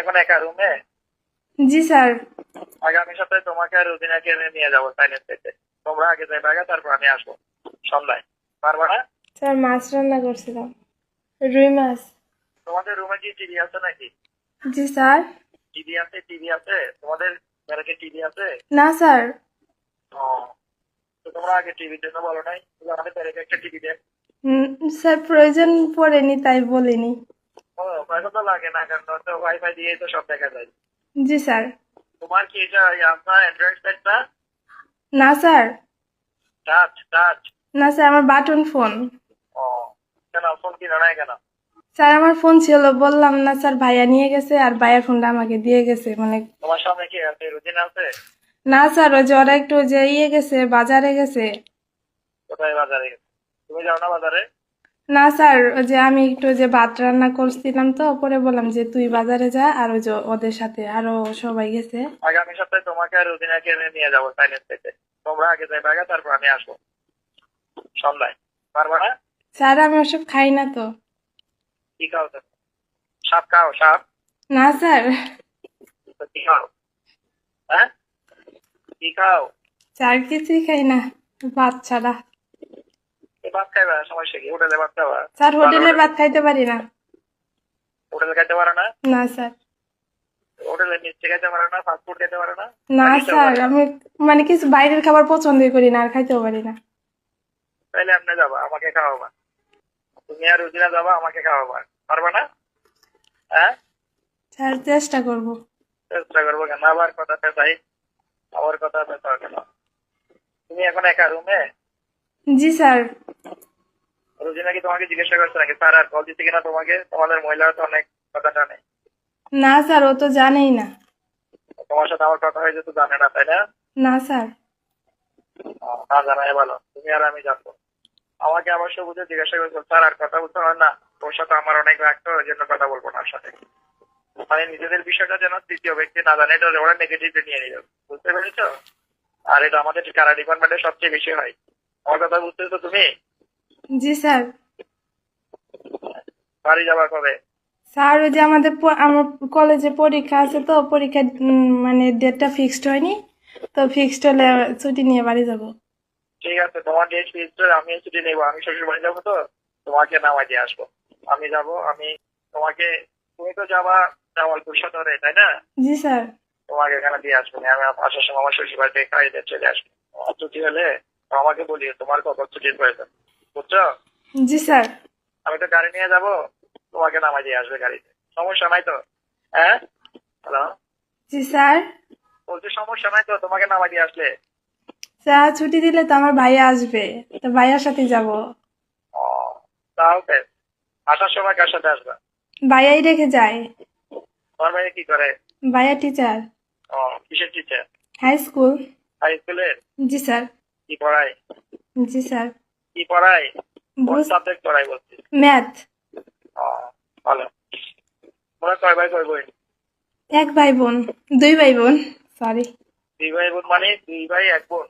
এখন একা রুমে? জি স্যার। আগামী সপ্তাহে তোমাকে আর রুজিনাকে এনে নিয়ে যাবো সাইন্স থেকে। তোমরা আগে যাবে আগে, তারপর আমি আসবো সন্ধ্যায়। পারবা না? স্যার মাছ রান্না করছিলাম, রুই মাছ। তোমাদের রুমে কি টিভি আছে নাকি? জি স্যার। টিভি আছে? টিভি আছে তোমাদের ঘরে? টিভি আছে? না স্যার। ও, তো তোমরা আগে টিভির জন্য বলো নাই যে আমাদের ঘরে একটা টিভি দেন? স্যার প্রয়োজন পড়েনি তাই বলিনি। ও, পয়সা তো লাগে না, কারণ তো ওয়াইফাই দিয়ে তো সব দেখা যায়। জি স্যার। তোমার কি এটা আপনার অ্যান্ড্রয়েড সেট না? না স্যার। Touch touch? না স্যার, আমার বাটন ফোন। ও, কেন ফোন কিনা নাই কেন? স্যার আমার ফোন ছিল, বললাম না স্যার, ভাইয়া নিয়ে গেছে আর ভাইয়ার ফোনটা আমাকে দিয়ে গেছে মানে। তোমার সামনে কি আছে? রুজিনা আছে? না স্যার, ওই যে ওরা একটু যে গেছে, বাজারে গেছে। কোথায় বাজারে গেছে? তুমি যাও না বাজারে? না স্যার, ওই যে আমি একটু যে ভাত রান্না করছিলাম তো, পরে বললাম যে তুই বাজারে যা, আর ওই যে ওদের সাথে আরো সবাই গেছে। আগামী সপ্তাহে তোমাকে আর রুজিনাকে এনে নিয়ে যাবো সাইন্স থেকে। তোমরা আগে যাবে আগে, তারপর আমি আসবো সন্ধ্যায়। পারবা না? স্যার আমি ওসব খাই না তো। কি খাও তুমি? সাপ খাও? সাপ? না স্যার। তো কি খাও? হ্যাঁ, কি খাও? স্যার কিছুই খাই না, ভাত ছাড়া। এই ভাত খাইবা? সমস্যা কি? হোটেলে ভাত খাবা? স্যার হোটেলের ভাত খাইতে পারি না। হোটেলে খাইতে পারো না? না স্যার। হোটেলে মিষ্টি খাইতে পারো না? ফাস্ট ফুড খেতে পারো না? না নাকি স্যার, আমি মানে কিছু বাইরের খাবার পছন্দই করি না, আর খাইতেও পারি না। তাইলে আপনি যাবা, আমাকে খাওয়াবা। তুমি আর রুজিনা যাবা, আমাকে খাওয়াবা। পারবা না? হ্যাঁ, স্যার চেষ্টা করব। চেষ্টা করবো কেন? আবার কথা পেঁচাই, আবার কথা পেঁচাও কেন? তুমি এখন একা রুমে? জি স্যার। রুজিনা কি তোমাকে জিজ্ঞাসা করছে নাকি স্যার আর কল দিচ্ছে কিনা তোমাকে? তোমাদের মহিলারা তো অনেক কথা জানে। না স্যার, ও তো জানেই না। তোমার সাথে আমার কথা হয়েছে তো জানে না, তাই না? না স্যার। না জানাই ভালো, তুমি আর আমি জানবো। আমাকে অবশ্য বুঝে জিজ্ঞাসা করছো স্যার আর কথা বলতে হয় না, তোর সাথে আমার অনেক রাখতো, ওই জন্য কথা বলবো না ওর সাথে। মানে নিজেদের বিষয়টা যেন তৃতীয় ব্যক্তি না জানে, এটা ওরা নেগেটিভলি নিয়ে নিল। বুঝতে পেরেছো? আর এটা আমাদের কারা ডিপার্টমেন্টে সবচেয়ে বেশি হয়। আমার কথা বুঝতেছো তুমি? জি স্যার। বাড়ি যাবা কবে? স্যার ওই যে আমাদের আমার কলেজে পরীক্ষা আছে তো, পরীক্ষা মানে ডেটটা ফিক্সড হয়নি, তো ফিক্সড হলে ছুটি নিয়ে বাড়ি যাব। ঠিক আছে, তোমার ডেট ফিক্সড, আমি ছুটি নেবো। আমি শ্বশুর বাড়ি যাবো, তো তোমাকে নামাই দিয়ে আসবো। আমি যাব, আমি তোমাকে, তুমি তো যাবা জামালপুর সদরে, তাই না? জি স্যার। তোমাকে এখানে দিয়ে আসবো না, আমি আসার সময় আমার শ্বশুর বাড়ি থেকে খাইয়ে দিয়ে চলে আসবো। আমার ছুটি হলে আমাকে বলিও তোমার কখন ছুটির প্রয়োজন। বুঝছো? জি স্যার। আমি তো গাড়ি নিয়ে যাবো, তোমাকে নামাই দিয়ে আসবে গাড়িতে। সমস্যা নাই তো? হ্যাঁ, হ্যালো, জি স্যার। বলছি সমস্যা নাই তো তোমাকে নামাই দিয়ে আসলে? স্যার ছুটি দিলে তো আমার ভাইয়া আসবে, তো ভাইয়ার সাথে যাব। ও, তাও বেশ। আসার সময় কার সাথে আসবা? ভাইয়াই রেখে যায়। তোমার ভাই কি করে? ভাইয়া টিচার। ও, কিসের টিচার? High school. হাই স্কুলের? জি স্যার। কি পড়ায়? জি স্যার। কি পড়ায়? কোন সাবজেক্ট পড়ায় বলছি? ম্যাথ। ও, ভালো। তোমরা কয় ভাই কয় বোন? এক ভাই বোন, দুই ভাই বোন, সরি। 2 ভাই বোন মানে 2 ভাই 1 বোন?